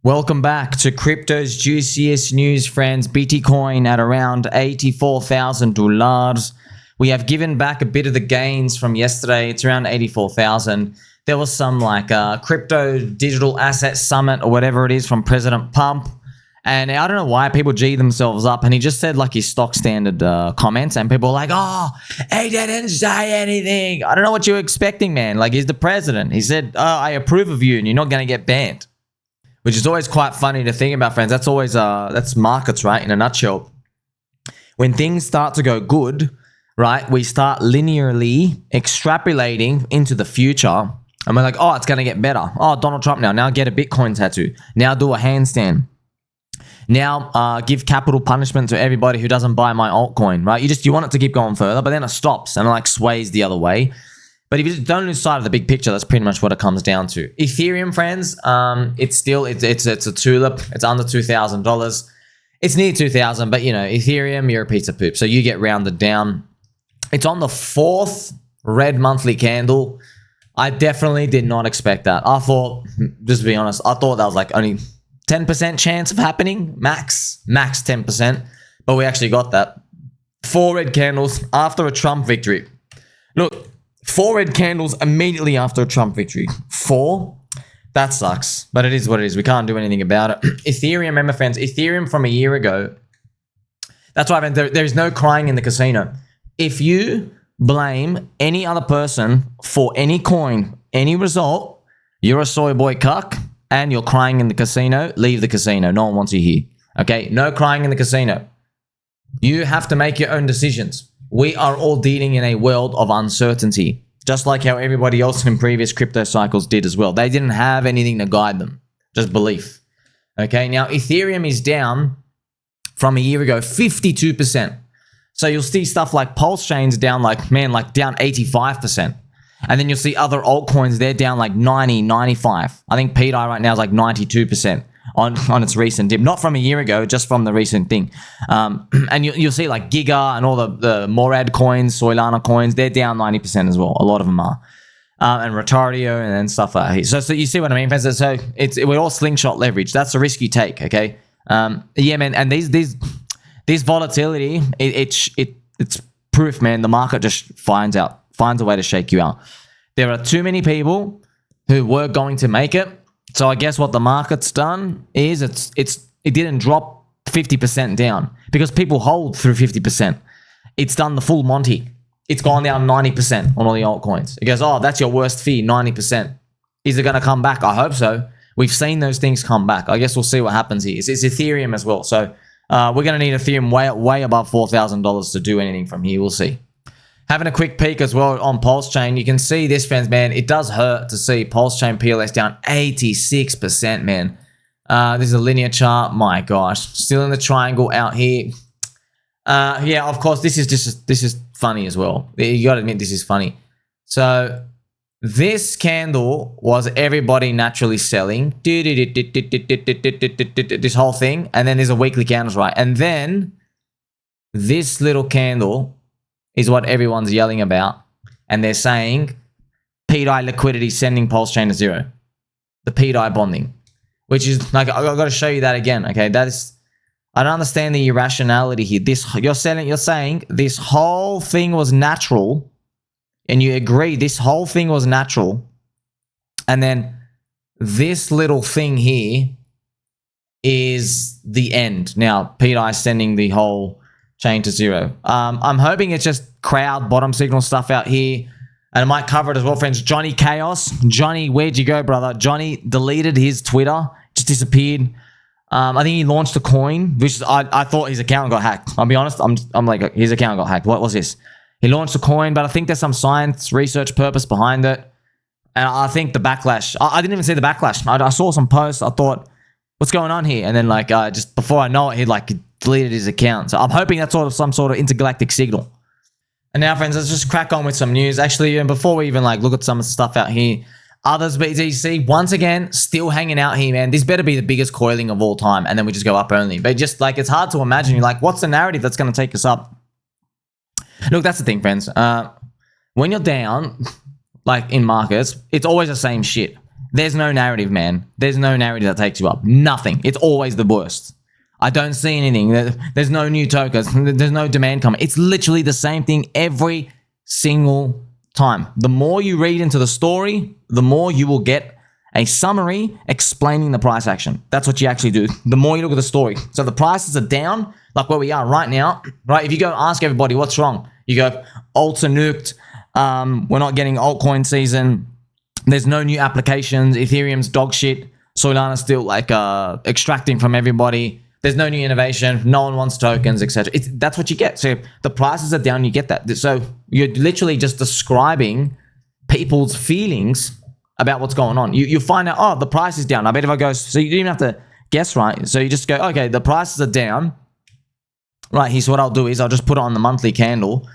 Welcome back to crypto's juiciest news, friends. Bitcoin at around $84,000. We have given back a bit of the gains from yesterday. It's around 84,000. There was some like crypto digital asset summit or whatever it is from President Pump. And I don't know why people G themselves up. And he just said like his stock standard comments. And people were like, oh, he didn't say anything. I don't know what you were expecting, man. Like, he's the president. He said, oh, I approve of you and you're not going to get banned. Which is always quite funny to think about, friends. That's always, that's markets, right? In a nutshell. When things start to go good, right, we start linearly extrapolating into the future. And we're like, oh, it's going to get better. Oh, Donald Trump now get a Bitcoin tattoo. Now do a handstand. Now give capital punishment to everybody who doesn't buy my altcoin, right? You want it to keep going further, but then it stops and it like sways the other way. But if you don't lose sight of the big picture, that's pretty much what it comes down to. Ethereum, friends, it's a tulip. It's under $2,000. It's near 2,000, but you know, Ethereum, you're a piece of poop. So you get rounded down. It's on the 4th red monthly candle. I definitely did not expect that. I thought, just to be honest, I thought that was like only 10% chance of happening, max 10. But we actually got that. 4 red candles after a Trump victory. Look. 4 red candles immediately after a Trump victory. 4? That sucks. But it is what it is. We can't do anything about it. Ethereum, remember, friends, Ethereum from a year ago. That's why, there is no crying in the casino. If you blame any other person for any coin, any result, you're a soy boy cuck and you're crying in the casino, leave the casino. No one wants you here. Okay? No crying in the casino. You have to make your own decisions. We are all dealing in a world of uncertainty, just like how everybody else in previous crypto cycles did as well. They didn't have anything to guide them, just belief. Okay, now Ethereum is down from a year ago, 52%. So you'll see stuff like PulseChain's down like, man, like down 85%. And then you'll see other altcoins, they're down like 90, 95. I think pDAI right now is like 92%. On its recent dip, not from a year ago, just from the recent thing. And you'll see like Giga and all the Morad coins, Solana coins, they're down 90% as well. A lot of them are. And Rotario and stuff like that. So you see what I mean, friends? So we're all slingshot leverage. That's a risk you take, okay? Yeah, man. And these volatility, it's proof, man. The market just finds a way to shake you out. There are too many people who were going to make it. So I guess what the market's done is it didn't drop 50% down because people hold through 50%. It's done the full Monty. It's gone down 90% on all the altcoins. It goes, oh, that's your worst fee, 90%. Is it going to come back? I hope so. We've seen those things come back. I guess we'll see what happens here. It's Ethereum as well. So we're going to need Ethereum way above $4,000 to do anything from here. We'll see. Having a quick peek as well on PulseChain, you can see this, friends, man. It does hurt to see PulseChain PLS down 86%, man. This is a linear chart. My gosh, still in the triangle out here. Yeah, of course, this is funny as well. You got to admit this is funny. So this candle was everybody naturally selling this whole thing, and then there's a weekly candles, right? And then this little candle is what everyone's yelling about. And they're saying pDAI liquidity sending PulseChain to zero. The pDAI bonding. Which is, like, I've got to show you that again, okay? That is, I don't understand the irrationality here. You're saying this whole thing was natural, and you agree this whole thing was natural, and then this little thing here is the end. Now, pDAI sending the whole chain to zero. I'm hoping it's just crowd bottom signal stuff out here, and I might cover it as well, friends. Johnny Chaos. Johnny, where'd you go, brother? Johnny deleted his Twitter, just disappeared. I think he launched a coin, which I thought his account got hacked. I'll be honest, I'm like, his account got hacked. What was this? He launched a coin, but I think there's some science research purpose behind it. And I think the backlash, I didn't even see the backlash. I saw some posts. I thought, what's going on here? And then like, just before I know it, he like deleted his account. So I'm hoping that's some sort of intergalactic signal. And now, friends, let's just crack on with some news. Actually, before we even like look at some of the stuff out here, Others BTC, once again, still hanging out here, man. This better be the biggest coiling of all time, and then we just go up only. But just like, it's hard to imagine. You're like, what's the narrative that's going to take us up? Look, that's the thing, friends. When you're down, like in markets, it's always the same shit. There's no narrative, man. There's no narrative that takes you up. Nothing. It's always the worst. I don't see anything. There's no new tokens. There's no demand coming. It's literally the same thing every single time. The more you read into the story, the more you will get a summary explaining the price action. That's what you actually do. The more you look at the story. So the prices are down, like where we are right now, right? If you go ask everybody what's wrong, you go, alts are nuked. We're not getting altcoin season. There's no new applications. Ethereum's dog shit. Solana's still like extracting from everybody. There's no new innovation. No one wants tokens, etc. That's what you get. So the prices are down, you get that. So you're literally just describing people's feelings about what's going on. You find out, oh, the price is down. I bet if I go, so you don't even have to guess, right? So you just go, okay, the prices are down. Right, here's what I'll do is I'll just put it on the monthly candle.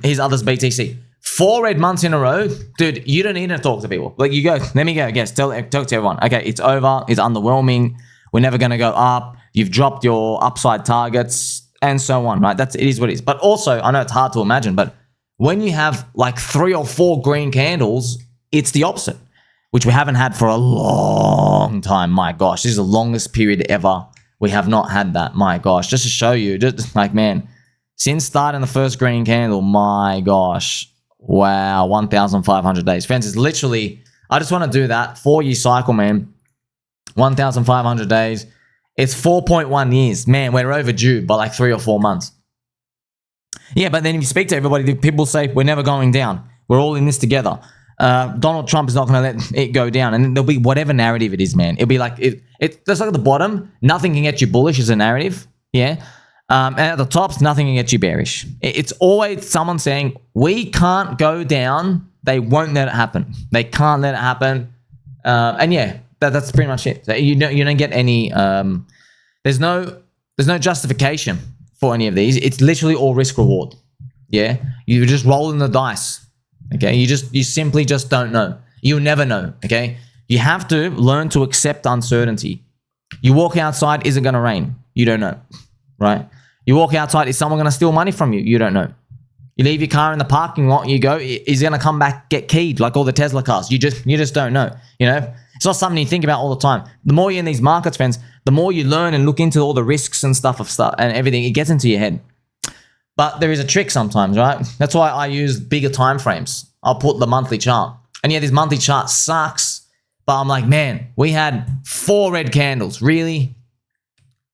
Here's others BTC. 4 red months in a row. Dude, you don't need to talk to people. Like you go, let me go, guess, talk to everyone. Okay, it's over. It's underwhelming. We're never going to go up. You've dropped your upside targets and so on, right? It is what it is. But also, I know it's hard to imagine, but when you have like 3 or 4 green candles, it's the opposite, which we haven't had for a long time. My gosh, this is the longest period ever. We have not had that. My gosh, just to show you, just like, man, since starting the first green candle, my gosh, wow, 1,500 days. Friends, it's literally, I just want to do that 4-year cycle, man. 1,500 days. It's 4.1 years. Man, we're overdue by like 3 or 4 months. Yeah, but then if you speak to everybody, people say, we're never going down. We're all in this together. Donald Trump is not going to let it go down. And there'll be whatever narrative it is, man. It'll be like, just like at the bottom, nothing can get you bullish is a narrative. Yeah. And at the top, nothing can get you bearish. It's always someone saying, we can't go down. They won't let it happen. They can't let it happen. And yeah, that's pretty much it. So you don't get any, there's no justification for any of these. It's literally all risk reward. Yeah. You're just rolling the dice. Okay, you simply just don't know. You'll never know, okay? You have to learn to accept uncertainty. You walk outside, is it going to rain? You don't know, right? You walk outside, is someone going to steal money from you? You don't know. You leave your car in the parking lot, you go, is it going to come back, get keyed like all the Tesla cars? You just don't know, you know? It's not something you think about all the time. The more you're in these markets, friends, the more you learn and look into all the risks and stuff and everything, it gets into your head. But there is a trick sometimes, right? That's why I use bigger time frames. I'll put the monthly chart. And yeah, this monthly chart sucks. But I'm like, man, we had 4 red candles. Really?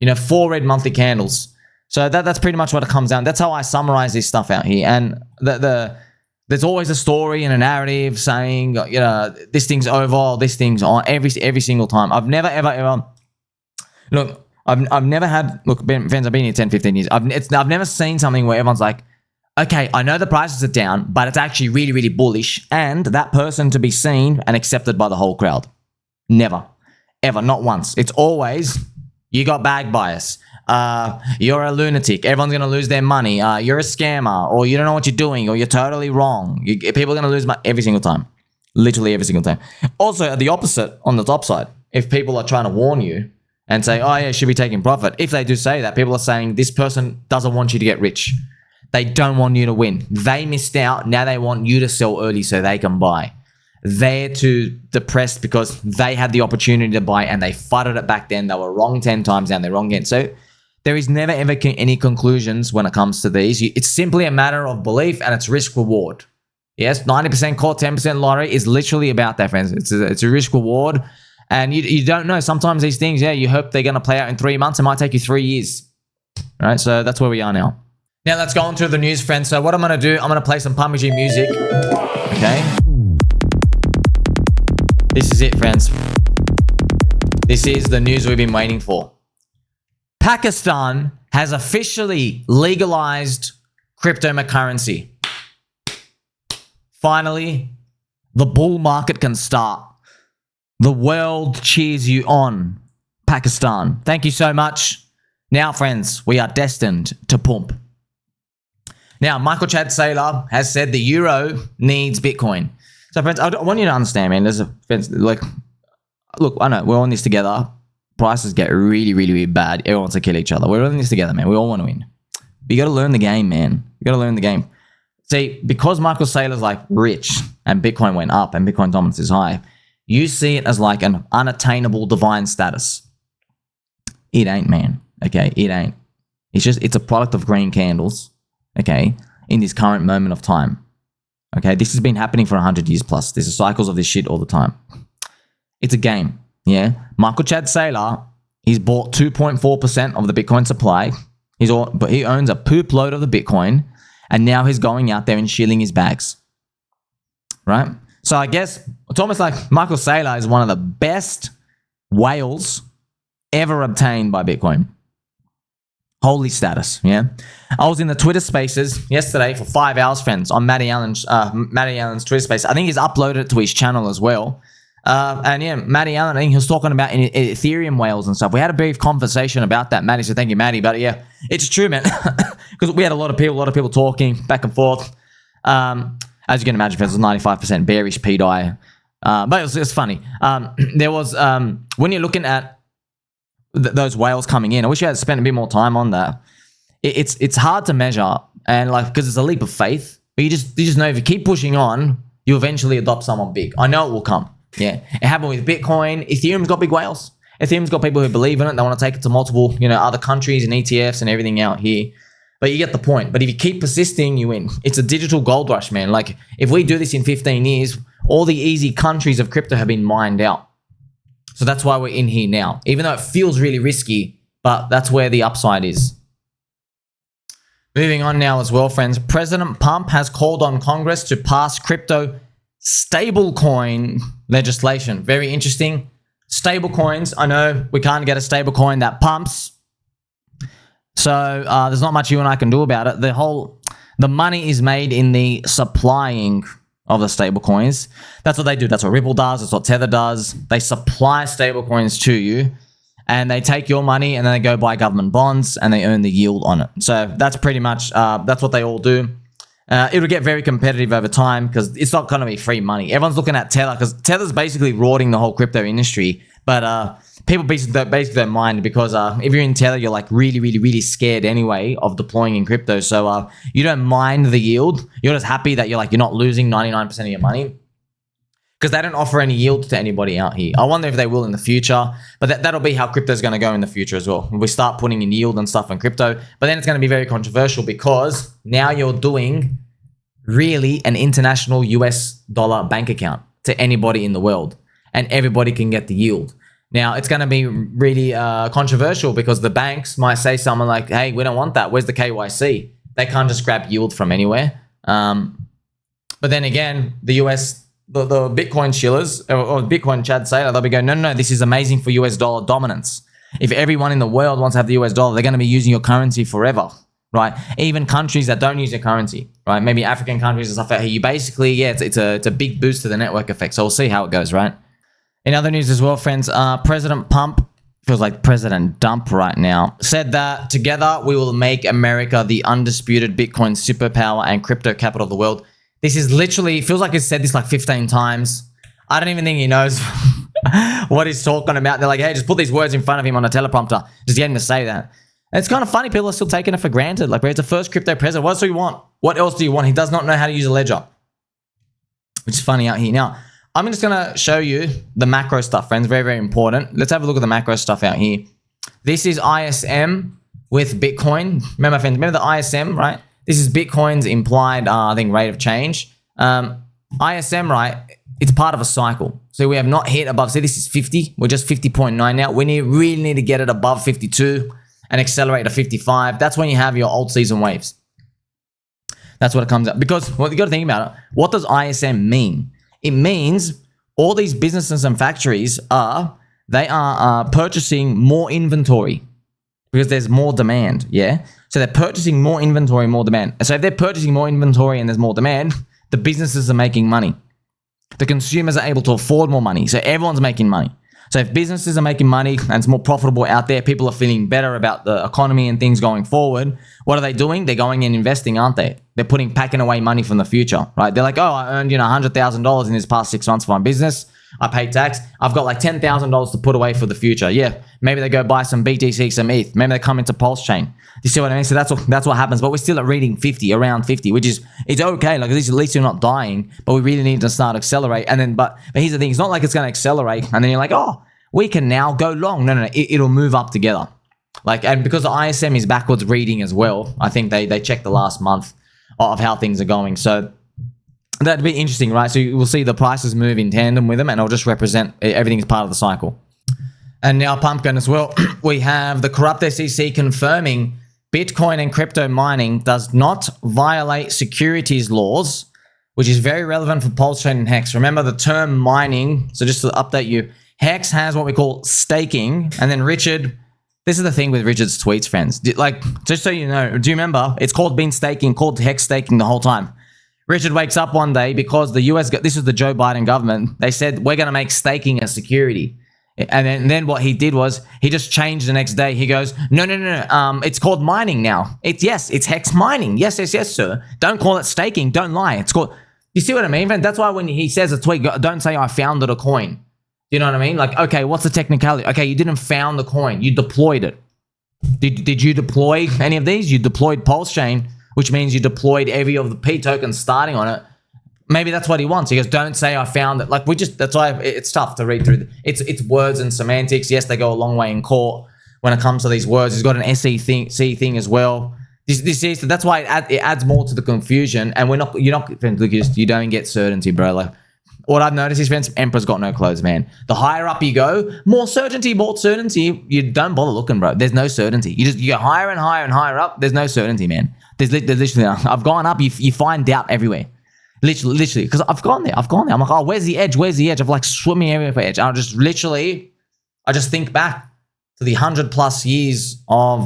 You know, 4 red monthly candles. So that's pretty much what it comes down. That's how I summarize this stuff out here. And there's always a story and a narrative saying, you know, this thing's over, this thing's on every single time. I've never, ever, look, I've never had, look, friends, I've been here 10, 15 years. I've never seen something where everyone's like, okay, I know the prices are down, but it's actually really, really bullish. And that person to be seen and accepted by the whole crowd. Never, ever, not once. It's always, you got bag bias. You're a lunatic. Everyone's going to lose their money. You're a scammer, or you don't know what you're doing, or you're totally wrong. People are going to lose money every single time. Literally every single time. Also, at the opposite, on the top side, if people are trying to warn you, and say, oh yeah, should be taking profit. If they do say that, people are saying this person doesn't want you to get rich. They don't want you to win. They missed out. Now they want you to sell early so they can buy. They're too depressed because they had the opportunity to buy and they fudded it back then. They were wrong 10 times and they're wrong again. So there is never ever any conclusions when it comes to these. It's simply a matter of belief and it's risk reward. Yes, 90% caught, 10% lottery is literally about that, friends. It's a risk reward. And you don't know. Sometimes these things, yeah, you hope they're going to play out in 3 months. It might take you 3 years. All right, so that's where we are now. Now, let's go on to the news, friends. So what I'm going to do, I'm going to play some PUBG music. Okay. This is it, friends. This is the news we've been waiting for. Pakistan has officially legalized cryptocurrency. Finally, the bull market can start. The world cheers you on, Pakistan. Thank you so much. Now, friends, we are destined to pump. Now, Michael Chad Saylor has said the euro needs Bitcoin. So, friends, I want you to understand, man. There's a friends, like, look, I know we're all in this together. Prices get really, really, really bad. Everyone wants to kill each other. We're all in this together, man. We all want to win. But you got to learn the game, man. You got to learn the game. See, because Michael Saylor's like rich and Bitcoin went up and Bitcoin dominance is high, you see it as like an unattainable divine status. It ain't, man. Okay, it ain't. It's a product of green candles, okay, in this current moment of time. Okay, this has been happening for 100 years plus. There's cycles of this shit all the time. It's a game, yeah? Michael Chad Saylor, he's bought 2.4% of the Bitcoin supply. But he owns a poop load of the Bitcoin, and now he's going out there and shilling his bags, right? So I guess it's almost like Michael Saylor is one of the best whales ever obtained by Bitcoin. Holy status, yeah? I was in the Twitter Spaces yesterday for 5 hours, friends, on Matty Allen's Twitter Space. I think he's uploaded it to his channel as well. And yeah, Matty Allen, I think he was talking about Ethereum whales and stuff. We had a brief conversation about that, Matty, so thank you, Matty. But yeah, it's true, man, because we had a lot of people talking back and forth. As you can imagine, friends, it was 95% bearish pDAI. But it was funny. There was, when you're looking at those whales coming in, I wish I had spent a bit more time on that. It's hard to measure, and like, because it's a leap of faith, but you just know if you keep pushing on, you eventually adopt someone big. I know it will come. Yeah, it happened with Bitcoin. Ethereum's got big whales. Ethereum's got people who believe in it. They want to take it to multiple, other countries and ETFs and everything out here. But you get the point. But if you keep persisting, you win. It's a digital gold rush, man. Like, if we do this in 15 years, all the easy countries of crypto have been mined out. So that's why we're in here now. Even though it feels really risky, but that's where the upside is. Moving on now as well, friends. President Pump has called on Congress to pass crypto stablecoin legislation. Very interesting. Stablecoins. I know we can't get a stablecoin that pumps. So there's not much you and I can do about it. The money is made in the supplying of the stablecoins. That's what they do. That's what Ripple does. That's what Tether does. They supply stablecoins to you, and they take your money and then they go buy government bonds and they earn the yield on it. So that's pretty much, that's what they all do. It'll get very competitive over time because it's not going to be free money. Everyone's looking at Tether because Tether's basically rorting the whole crypto industry. But people basically don't mind because if you're in Tether, you're like really, really, really scared anyway of deploying in crypto. So you don't mind the yield. You're just happy that you're not losing 99% of your money because they don't offer any yield to anybody out here. I wonder if they will in the future, but that'll be how crypto is going to go in the future as well. We start putting in yield and stuff in crypto, but then it's going to be very controversial because now you're doing really an international US dollar bank account to anybody in the world, and everybody can get the yield. Now, it's going to be really controversial because the banks might say something like, hey, we don't want that. Where's the KYC? They can't just grab yield from anywhere. But then again, the US, the Bitcoin shillers or Bitcoin Chad Saylor, they'll be going, no, this is amazing for US dollar dominance. If everyone in the world wants to have the US dollar, they're going to be using your currency forever, right? Even countries that don't use your currency, right? Maybe African countries and stuff out here. You basically, yeah, it's a big boost to the network effect. So we'll see how it goes, right? In other news as well, friends, President Pump, feels like President Dump right now, said that together we will make America the undisputed Bitcoin superpower and crypto capital of the world. This is literally, feels like he's said this like 15 times. I don't even think he knows what he's talking about. They're like, hey, just put these words in front of him on a teleprompter. Just get him to say that. And it's kind of funny. People are still taking it for granted. Like, he's the first crypto president. What else do you want? What else do you want? He does not know how to use a ledger, which is funny out here. Now, I'm just going to show you the macro stuff, friends. Very, very important. Let's have a look at the macro stuff out here. This is ISM with Bitcoin. Remember, friends, remember the ISM, right? This is Bitcoin's implied, I think, rate of change. ISM, right? It's part of a cycle. So we have not hit above. See, this is 50. We're just 50.9 now. We really need to get it above 52 and accelerate to 55. That's when you have your old season waves. That's what it comes up. Because you got to think about it. What does ISM mean? It means all these businesses and factories are purchasing more inventory because there's more demand, yeah? So they're purchasing more inventory, more demand. And so if they're purchasing more inventory and there's more demand, the businesses are making money. The consumers are able to afford more money. So everyone's making money. So if businesses are making money and it's more profitable out there, people are feeling better about the economy and things going forward. What are they doing? They're going and investing, aren't they? They're packing away money from the future, right? They're like, oh, I earned $100,000 in this past 6 months for my business. I pay tax. I've got like $10,000 to put away for the future. Yeah, maybe they go buy some BTC, some ETH. Maybe they come into PulseChain. You see what I mean? So that's what happens. But we're still at reading 50, around 50, which is, it's okay. Like at least you're not dying. But we really need to start accelerate. And then, but here's the thing. It's not like it's going to accelerate. And then you're like, oh, we can now go long. No. It'll move up together. Like, and because the ISM is backwards reading as well, I think they checked the last month of how things are going. So that'd be interesting, right? So you will see the prices move in tandem with them, and it'll just represent everything is part of the cycle. And now Pumpkin as well. We have the corrupt SEC confirming Bitcoin and crypto mining does not violate securities laws, which is very relevant for PulseChain and Hex. Remember the term mining. So just to update you, Hex has what we call staking, and then Richard. This is the thing with Richard's tweets, friends. Like, just so you know, do you remember? It's called called Hex staking the whole time. Richard wakes up one day because the US, this is the Joe Biden government, they said, we're going to make staking a security. And then what he did was, he just changed the next day. He goes, no, it's called mining now. It's Hex mining. Yes, sir. Don't call it staking. Don't lie. It's called, you see what I mean, friend? That's why when he says a tweet, don't say I founded a coin. You know what I mean? Like, okay, what's the technicality? Okay, you didn't found the coin. You deployed it. Did you deploy any of these? You deployed PulseChain, which means you deployed every of the P tokens starting on it. Maybe that's what he wants. He goes, don't say I found it. Like, that's why it's tough to read through. It's words and semantics. Yes, they go a long way in court when it comes to these words. He's got an SEC thing as well. That's why it adds more to the confusion. And you don't get certainty, bro. Like, what I've noticed is, friends, Emperor's got no clothes, man. The higher up you go, more certainty. You don't bother looking, bro. There's no certainty. You go higher and higher and higher up. There's no certainty, man. There's literally, I've gone up. You find doubt everywhere. Literally, because I've gone there. I'm like, oh, where's the edge? I'm like swimming everywhere for edge. I just think back to the 100+ years of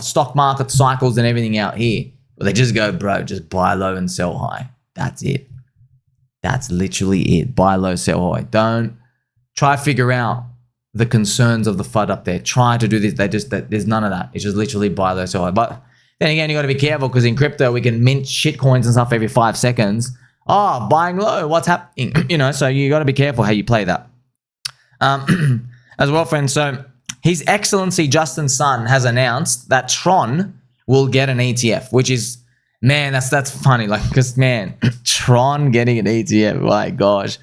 stock market cycles and everything out here. But they just go, bro, just buy low and sell high. That's it. That's literally it. Buy low, sell high. Don't try to figure out the concerns of the FUD up there. Try to do this. There's none of that. It's just literally buy low, sell high. But then again, you got to be careful because in crypto, we can mint shit coins and stuff every 5 seconds. Oh, buying low. What's happening? So you got to be careful how you play that. As well, friends. So His Excellency Justin Sun has announced that Tron will get an ETF, which is, man, that's funny. Like, because, man, Tron getting an ETF, my gosh.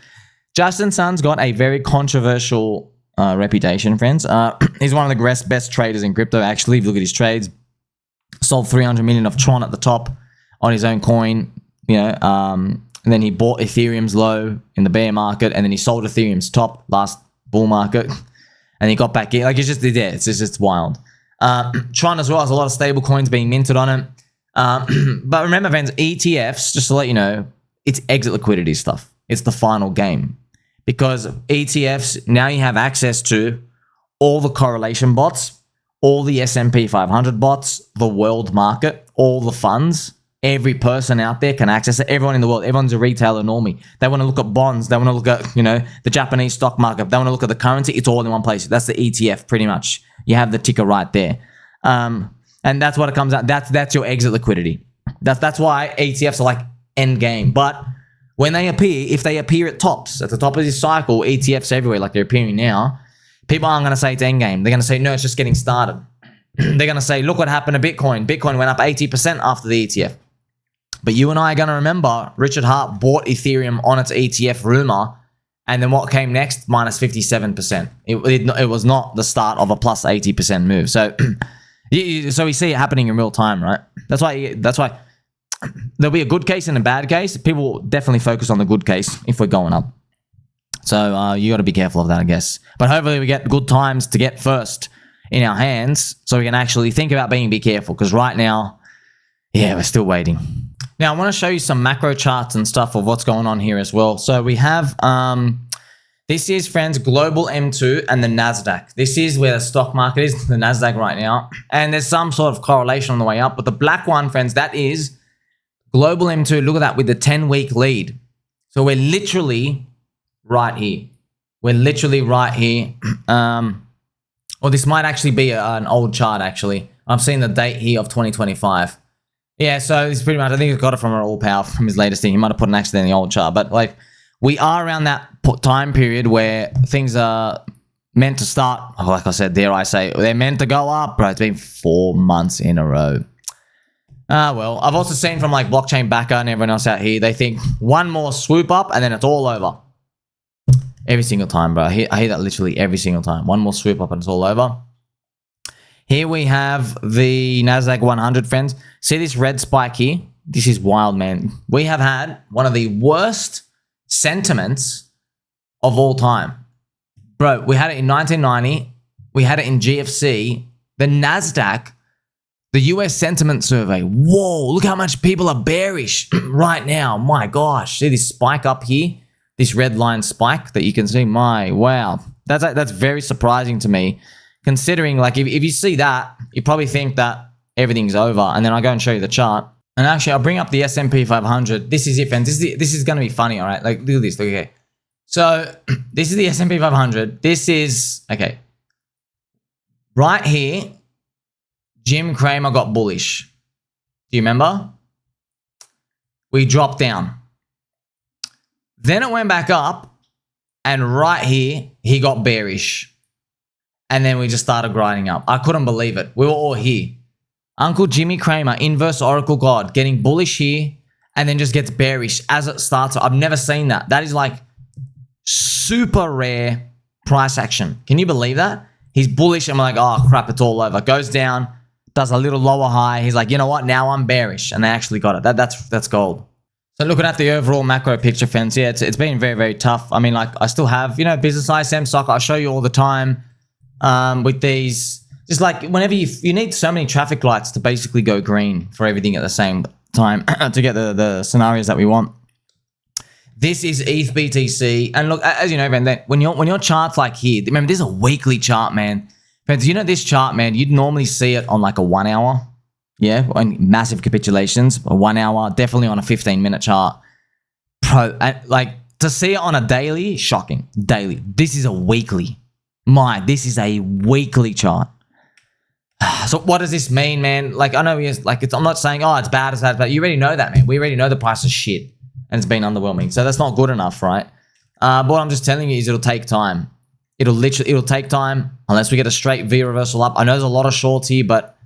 Justin Sun's got a very controversial reputation, friends. He's one of the best traders in crypto, actually. If you look at his trades, sold 300 million of Tron at the top on his own coin, and then he bought Ethereum's low in the bear market, and then he sold Ethereum's top last bull market, and he got back in. Like, it's just wild. Tron as well has a lot of stable coins being minted on it. But remember, friends, ETFs, just to let you know, it's exit liquidity stuff. It's the final game. Because ETFs, now you have access to all the correlation bots, all the S&P 500 bots, the world market, all the funds. Every person out there can access it. Everyone in the world, everyone's a retailer normie. They want to look at bonds. They want to look at, the Japanese stock market. They want to look at the currency. It's all in one place. That's the ETF, pretty much. You have the ticker right there. And that's what it comes out. That's your exit liquidity. That's why ETFs are like end game. But when they appear, if they appear at the top of this cycle, ETFs everywhere, like they're appearing now, people aren't going to say it's end game. They're going to say, no, it's just getting started. They're going to say, look what happened to Bitcoin. Bitcoin went up 80% after the ETF. But you and I are going to remember Richard Hart bought Ethereum on its ETF rumor, and then what came next? Minus 57%. It was not the start of a plus 80% move. So we see it happening in real time, right? That's why there'll be a good case and a bad case. People will definitely focus on the good case if we're going up. So you got to be careful of that, I guess. But hopefully we get good times to get first in our hands so we can actually think about be careful, because right now, yeah, we're still waiting. Now, I want to show you some macro charts and stuff of what's going on here as well. So we have, this is, friends, global M2 and the NASDAQ. This is where the stock market is, the NASDAQ right now. And there's some sort of correlation on the way up. But the black one, friends, that is global M2. Look at that with the 10-week lead. So we're literally right here. We're literally right here. Or this might actually be an old chart, actually. I'm seeing the date here of 2025. Yeah, so it's pretty much, I think he got it from an All Power from his latest thing. He might have put an accident in the old chart, but like we are around that time period where things are meant to start. Like I said, dare I say, they're meant to go up, bro. It's been 4 months in a row. Well, I've also seen from like Blockchain Backer and everyone else out here, they think one more swoop up and then it's all over. Every single time, bro. I hear that literally every single time. One more swoop up and it's all over. Here we have the NASDAQ 100, friends. See this red spike here? This is wild, man. We have had one of the worst sentiments of all time. Bro, we had it in 1990. We had it in GFC. The NASDAQ, the US sentiment survey. Whoa, look how much people are bearish right now. My gosh. See this spike up here? This red line spike that you can see. My, wow. That's very surprising to me. Considering, like, if you see that, you probably think that everything's over. And then I go and show you the chart. And actually, I'll bring up the S&P 500. This is it, friends. This is going to be funny, all right? Like, look at this. Look, okay. So, this is the S&P 500. This is, okay. Right here, Jim Cramer got bullish. Do you remember? We dropped down. Then it went back up. And right here, he got bearish. And then we just started grinding up. I couldn't believe it. We were all here. Uncle Jimmy Cramer, inverse Oracle God, getting bullish here and then just gets bearish as it starts. I've never seen that. That is like super rare price action. Can you believe that? He's bullish and we're like, oh crap, it's all over. Goes down, does a little lower high. He's like, you know what? Now I'm bearish. And they actually got it. That's gold. So looking at the overall macro picture, friends, yeah, it's been very, very tough. I mean, like I still have, you know, business ISM stock. I show you all the time. With these, just like whenever you need so many traffic lights to basically go green for everything at the same time to get the scenarios that we want. This is ETH BTC, and look, as you know, man, when your chart's like here, remember this is a weekly chart, man. Friends, you know this chart, man, you'd normally see it on like a 1 hour, yeah, on massive capitulations, a 1 hour, definitely on a 15-minute chart. Like to see it on a daily, shocking, daily. This is a weekly. This is a weekly chart. So what does this mean, man? Like, I know I'm not saying, oh, it's bad, but you already know that, man. We already know the price is shit and it's been underwhelming. So that's not good enough, right? But what I'm just telling you is it'll take time. It'll take time unless we get a straight V reversal up. I know there's a lot of shorts here, but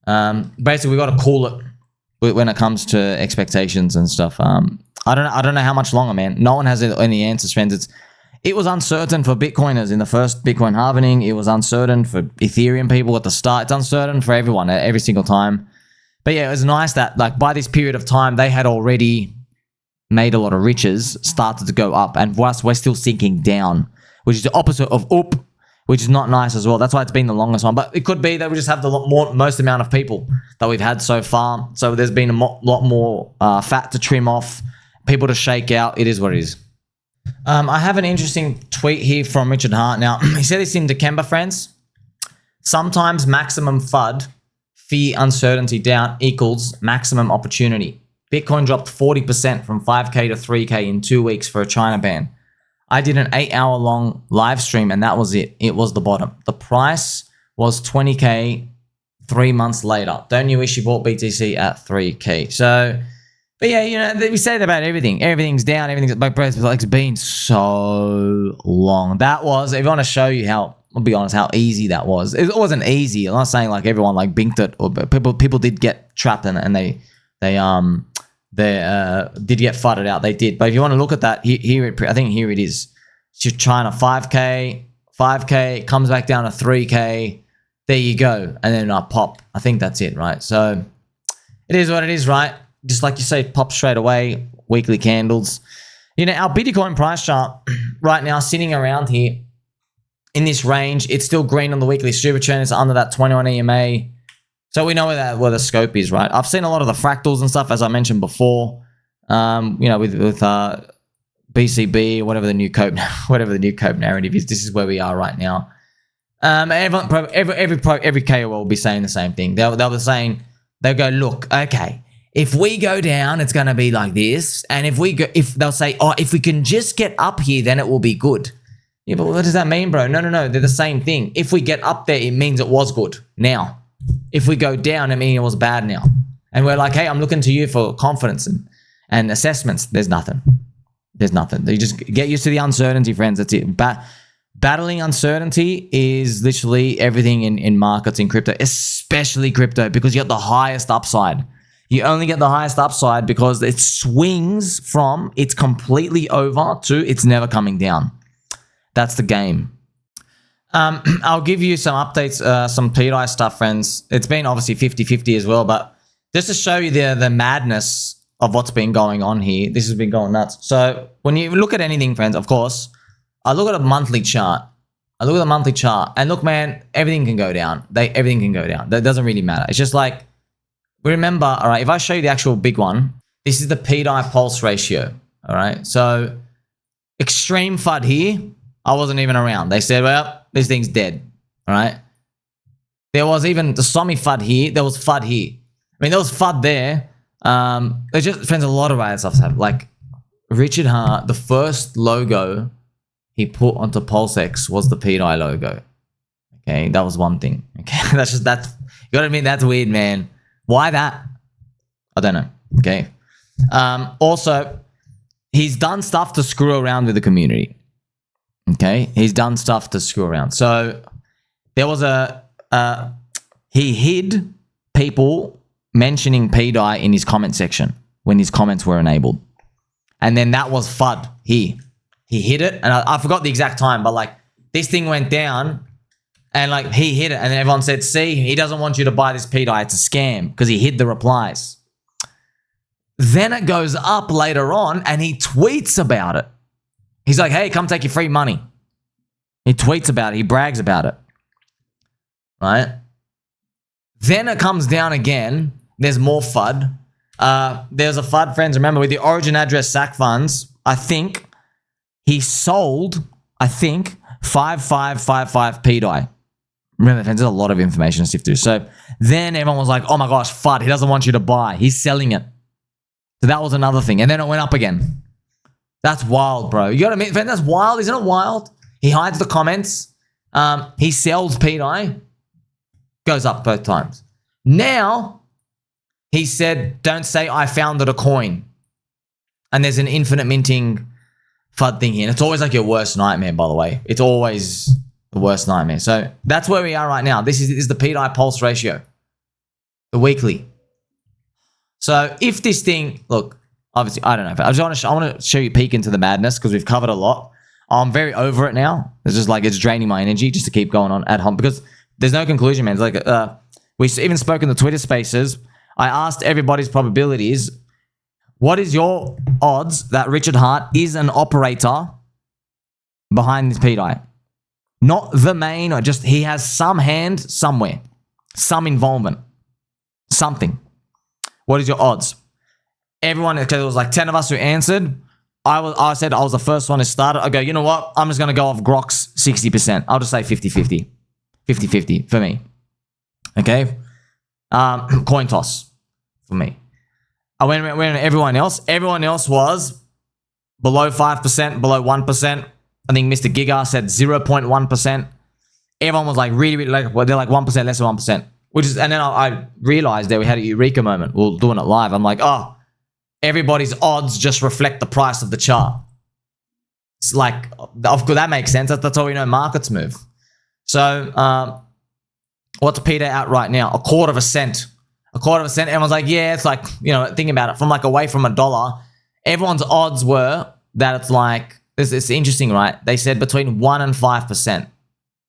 basically we got to cool it when it comes to expectations and stuff. I don't know how much longer, man. No one has any answers, friends. It was uncertain for Bitcoiners in the first Bitcoin halvening. It was uncertain for Ethereum people at the start. It's uncertain for everyone every single time. But yeah, it was nice that like by this period of time, they had already made a lot of riches, started to go up, and whilst we're still sinking down, which is the opposite of up, which is not nice as well. That's why it's been the longest one. But it could be that we just have the most amount of people that we've had so far. So there's been a lot more fat to trim off, people to shake out. It is what it is. I have an interesting tweet here from Richard Hart. Now, he said this in Dikembe, friends. Sometimes maximum FUD, fear, uncertainty down equals maximum opportunity. Bitcoin dropped 40% from 5K to 3K in 2 weeks for a China ban. I did an 8-hour-long live stream and that was it. It was the bottom. The price was 20K 3 months later. Don't you wish you bought BTC at 3K? So... But yeah, you know, we say that about everything. Everything's down. Everything's like it's been so long. That was, if you want to show you how, I'll be honest, how easy that was. It wasn't easy. I'm not saying like everyone like binked it, or people did get trapped in it, and they did get fudded out. They did. But if you want to look at that, I think here it is. You're trying to 5K, comes back down to 3K. There you go, and then pop. I think that's it, right? So it is what it is, right? Just like you say, pop straight away, weekly candles. You know, our Bitcoin price chart right now sitting around here in this range. It's still green on the weekly super trend. It's under that 21 EMA. So we know where the scope is, right? I've seen a lot of the fractals and stuff, as I mentioned before. You know, with BCB, whatever the new cope narrative is. This is where we are right now. Every KOL will be saying the same thing. They'll be saying, they'll go, look, okay, if we go down, it's going to be like this. And if they'll say, oh, if we can just get up here, then it will be good. Yeah, but what does that mean, bro? No. They're the same thing. If we get up there, it means it was good now. If we go down, it means it was bad now. And we're like, hey, I'm looking to you for confidence and assessments. There's nothing. There's nothing. You just get used to the uncertainty, friends. That's it. Battling uncertainty is literally everything in markets, in crypto, especially crypto, because you got the highest upside. You only get the highest upside because it swings from it's completely over to it's never coming down. That's the game. I'll give you some updates, some pDAI stuff, friends. It's been obviously 50-50 as well, but just to show you the madness of what's been going on here, this has been going nuts. So when you look at anything, friends, of course, I look at a monthly chart. And look, man, everything can go down. Everything can go down. That doesn't really matter. It's just like, remember, all right, if I show you the actual big one, this is the pDAI pulse ratio, all right? So extreme FUD here, I wasn't even around. They said, well, this thing's dead, all right? There was even the Somi FUD here. There was FUD here. I mean, there was FUD there. There's just, friends, a lot of random stuff happen. Like Richard Hart, the first logo he put onto PulseX was the pDAI logo. Okay, that was one thing. Okay, you gotta admit, that's weird, man. Why that? I don't know. Okay. Also, he's done stuff to screw around with the community. Okay, he's done stuff to screw around. So there was he hid people mentioning pDAI in his comment section when his comments were enabled. And then that was FUD. He hid it, and I forgot the exact time, but like this thing went down and like he hid it, and then everyone said, see, he doesn't want you to buy this pDAI, it's a scam, because he hid the replies. Then it goes up later on and he tweets about it. He's like, hey, come take your free money. He tweets about it, he brags about it. Right? Then it comes down again. There's more FUD. There's a FUD, friends, remember, with the origin address SAC funds, I think he sold, 5555 pDAI. Remember, friends, there's a lot of information to sift through. So then everyone was like, oh my gosh, FUD, he doesn't want you to buy. He's selling it. So that was another thing. And then it went up again. That's wild, bro. You got to admit, friend, that's wild. Isn't it wild? He hides the comments. He sells pDAI. Goes up both times. Now, he said, don't say I founded a coin. And there's an infinite minting FUD thing here. And it's always like your worst nightmare, by the way. It's always the worst nightmare. So that's where we are right now. This is the pDAI pulse ratio. The weekly. So if this thing, look, obviously, I don't know. I want to show you a peek into the madness because we've covered a lot. I'm very over it now. It's just like it's draining my energy just to keep going on at home because there's no conclusion, man. It's like we even spoke in the Twitter spaces. I asked everybody's probabilities. What is your odds that Richard Hart is an operator behind this pDAI? Not the main, or just he has some hand somewhere, some involvement, something. What is your odds? Everyone, because it was like 10 of us who answered. I said I was the first one who started. I go, you know what? I'm just going to go off Grok's 60%. I'll just say 50-50. 50-50 for me. Okay? Coin toss for me. I went everyone else. Everyone else was below 5%, below 1%. I think Mr. Giga said 0.1%. Everyone was like really, really like, well, they're like 1%, less than 1%. Which is, and then I realized that we had a eureka moment. We were doing it live. I'm like, oh, everybody's odds just reflect the price of the chart. It's like, of course, that makes sense. That's how we know markets move. So, what's pDAI at right now? A quarter of a cent. A quarter of a cent. Everyone's like, yeah, it's like, you know, think about it. From like away from $1, everyone's odds were that it's like, it's interesting, right? They said between 1 and 5%,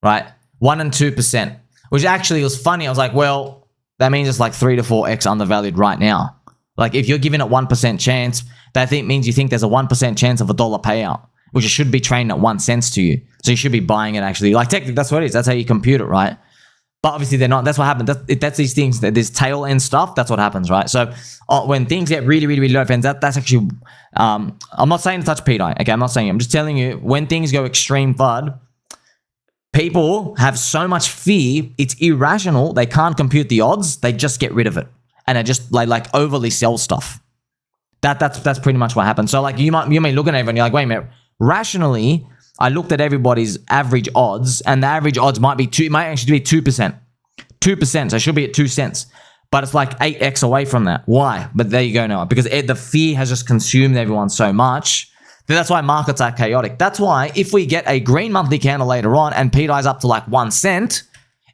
right? 1 and 2%, which actually was funny. I was like, well, that means it's like 3 to 4x undervalued right now. Like if you're giving it 1% chance, that means you think there's a 1% chance of $1 payout, which it should be trading at 1 cent to you. So you should be buying it actually. Like technically, that's what it is. That's how you compute it, right? But obviously they're not. That's what happens. That's these things. This tail end stuff. That's what happens, right? So when things get really, really, really low, friends, that's actually. I'm not saying to touch pDAI. Okay, I'm not saying it. I'm just telling you when things go extreme FUD, people have so much fear. It's irrational. They can't compute the odds. They just get rid of it, and they just like overly sell stuff. That's pretty much what happens. So like you may look at everyone. You're like, wait a minute. Rationally, I looked at everybody's average odds, and the average odds might be it might actually be 2%. 2%, so it should be at 2 cents. But it's like 8x away from that. Why? But there you go now. Because the fear has just consumed everyone so much That's why markets are chaotic. That's why if we get a green monthly candle later on and pDAI is up to like 1 cent,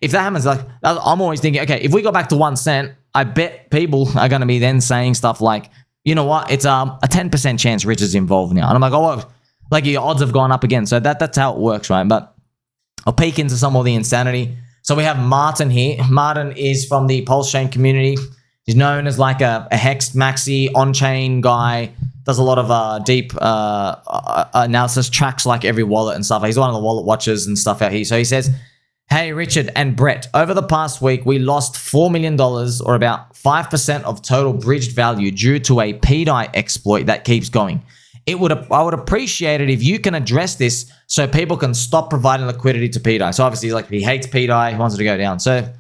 if that happens, like I'm always thinking, okay, if we go back to 1 cent, I bet people are going to be then saying stuff like, you know what, it's a 10% chance Rich is involved now. And I'm like, oh, well, like your odds have gone up again. So that's how it works, right? But I'll peek into some of the insanity. So we have Martin here. Martin is from the PulseChain community. He's known as like a Hex Maxi on-chain guy. Does a lot of deep analysis, tracks like every wallet and stuff. He's one of the wallet watchers and stuff out here. So he says, hey, Richard and Brett, over the past week, we lost $4 million or about 5% of total bridged value due to a pDAI exploit that keeps going. I would appreciate it if you can address this so people can stop providing liquidity to pDAI. So obviously, like, he hates pDAI, he wants it to go down. So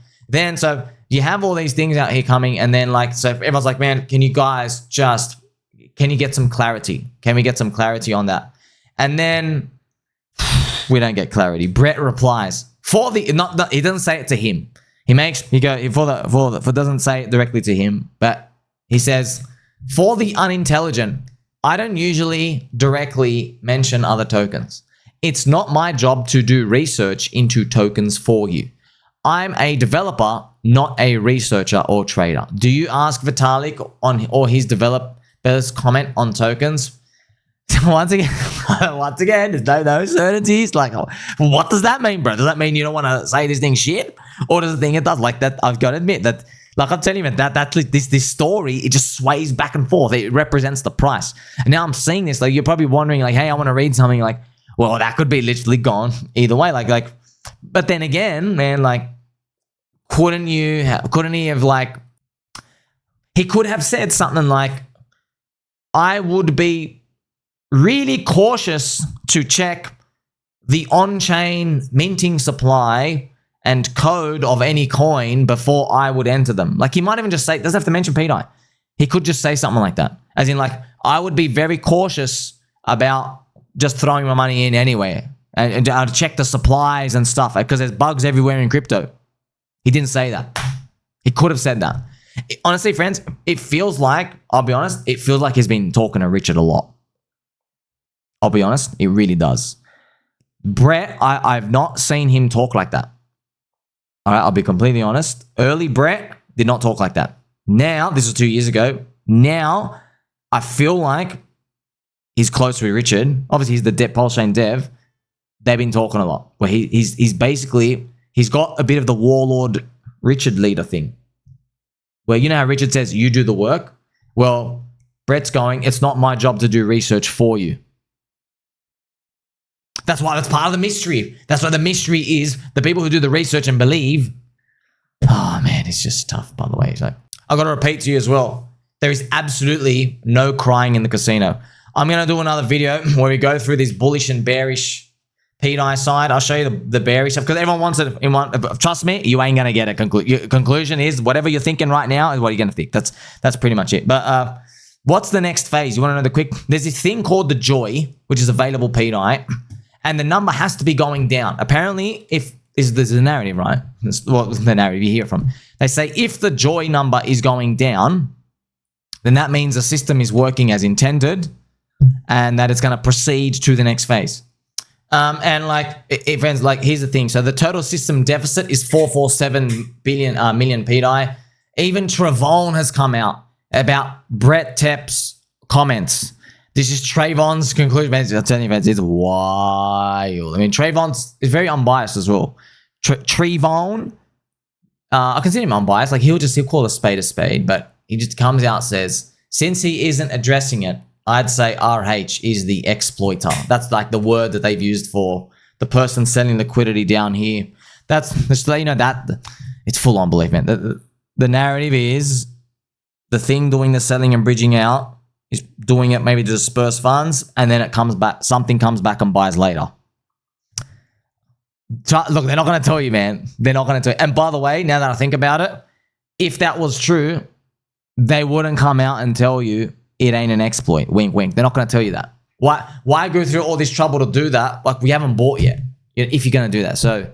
you have all these things out here coming, and then like, so everyone's like, man, can you get some clarity? Can we get some clarity on that? And then we don't get clarity. Brett replies he doesn't say it to him. He doesn't say it directly to him, but he says, for the unintelligent, I don't usually directly mention other tokens. It's not my job to do research into tokens for you. I'm a developer, not a researcher or trader. Do you ask Vitalik or his developers comment on tokens? Once again, there's no certainties. Like, what does that mean, bro? Does that mean you don't want to say this thing shit? Or does it think it does? Like that, I've got to admit that, like I'm telling you, this story, it just sways back and forth. It represents the price. And now I'm seeing this, like, you're probably wondering, like, hey, I want to read something, like, well, that could be literally gone either way. Like, but then again, man, like, couldn't he have, like, he could have said something like, I would be really cautious to check the on-chain minting supply and code of any coin before I would enter them. Like, he might even just say, doesn't have to mention pDAI. He could just say something like that. As in, like, I would be very cautious about just throwing my money in anyway. And I'd check the supplies and stuff, because there's bugs everywhere in crypto. He didn't say that. He could have said that. Honestly, friends, it feels like, I'll be honest, it feels like he's been talking to Richard a lot. I'll be honest, it really does. Brett, I've not seen him talk like that. All right, I'll be completely honest. Early Brett did not talk like that. Now, this was 2 years ago. Now, I feel like he's close with Richard. Obviously, he's the PulseChain Dev. They've been talking a lot. Well, he's basically, he's got a bit of the warlord Richard leader thing. Where, you know how Richard says, you do the work? Well, Brett's going, it's not my job to do research for you. That's part of the mystery. That's why the mystery is the people who do the research and believe. Oh, man, it's just tough, by the way. So, I've got to repeat to you as well. There is absolutely no crying in the casino. I'm going to do another video where we go through this bullish and bearish pDAI side. I'll show you the bearish stuff, because everyone wants it. Trust me, you ain't going to get it. Conclusion is whatever you're thinking right now is what you're going to think. That's pretty much it. But what's the next phase? You want to know the quick? There's this thing called the Joy, which is available pDAI. And the number has to be going down. Apparently, there's a narrative, right? Well, the narrative you hear it from. They say if the Joy number is going down, then that means the system is working as intended and that it's going to proceed to the next phase. And like, friends, like, here's the thing. So the total system deficit is 447 million pDAI. Even Trayvon has come out about Brett Tepp's comments. This is Trayvon's conclusion. I'm telling you, it's wild. I mean, Trayvon is very unbiased as well. Trayvon, I consider him unbiased. Like, he'll call a spade, but he just comes out and says, since he isn't addressing it, I'd say RH is the exploiter. That's like the word that they've used for the person selling liquidity down here. That's just to let you know that it's full on belief, man. The narrative is the thing doing the selling and bridging out is doing it maybe to disperse funds, and then it comes back, something comes back and buys later. Look, they're not going to tell you, man. They're not going to tell you. And by the way, now that I think about it, if that was true, they wouldn't come out and tell you it ain't an exploit. Wink, wink. They're not going to tell you that. Why go through all this trouble to do that? Like, we haven't bought yet, if you're going to do that. So,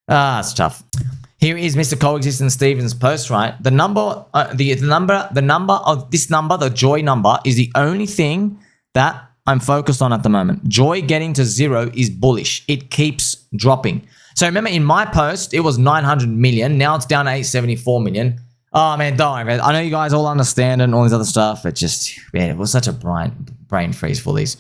it's tough. Here is Mr. Coexistence Stevens' post, right? The number of this number, the Joy number, is the only thing that I'm focused on at the moment. Joy getting to 0 is bullish. It keeps dropping. So remember in my post, it was 900 million. Now it's down to 874 million. Oh man, don't worry, man. I know you guys all understand and all this other stuff. It just, man, it was such a brain freeze for these.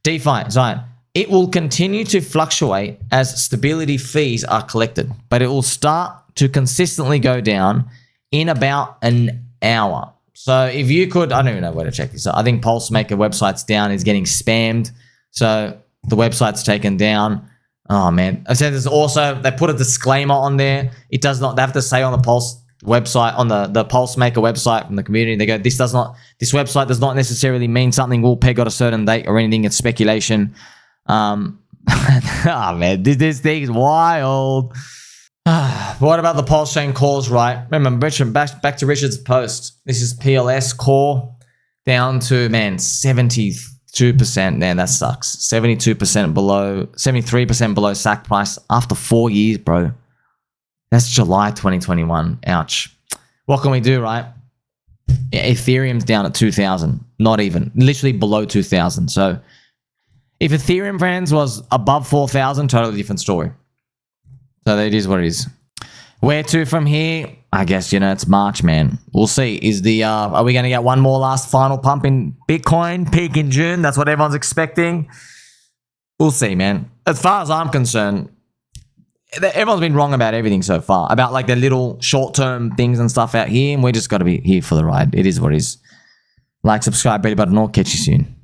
DeFi, Zion. It will continue to fluctuate as stability fees are collected, but it will start to consistently go down in about an hour. So if you could, I don't even know where to check this. I think PulseMaker website's down, is getting spammed. So the website's taken down. Oh man. I said there's also, they put a disclaimer on there. It does not, they have to say on the Pulse website, on the PulseMaker website from the community, they go, this website does not necessarily mean something will peg at a certain date or anything. It's speculation. Oh man, this thing is wild. What about the PulseChain cores, right? Remember, Richard, back to Richard's post. This is PLS core down to, man, 72%. Man, that sucks. 72% below, 73% below SAC price after 4 years, bro. That's July 2021. Ouch. What can we do, right? Yeah, Ethereum's down at 2,000. Not even. Literally below 2,000. So if Ethereum, friends, was above 4,000, totally different story. So it is what it is. Where to from here? I guess, you know, it's March, man. We'll see. Is the are we going to get one more last final pump in Bitcoin? Peak in June? That's what everyone's expecting. We'll see, man. As far as I'm concerned, everyone's been wrong about everything so far. About like the little short-term things and stuff out here. And we just got to be here for the ride. It is what it is. Like, subscribe, belly button, or catch you soon.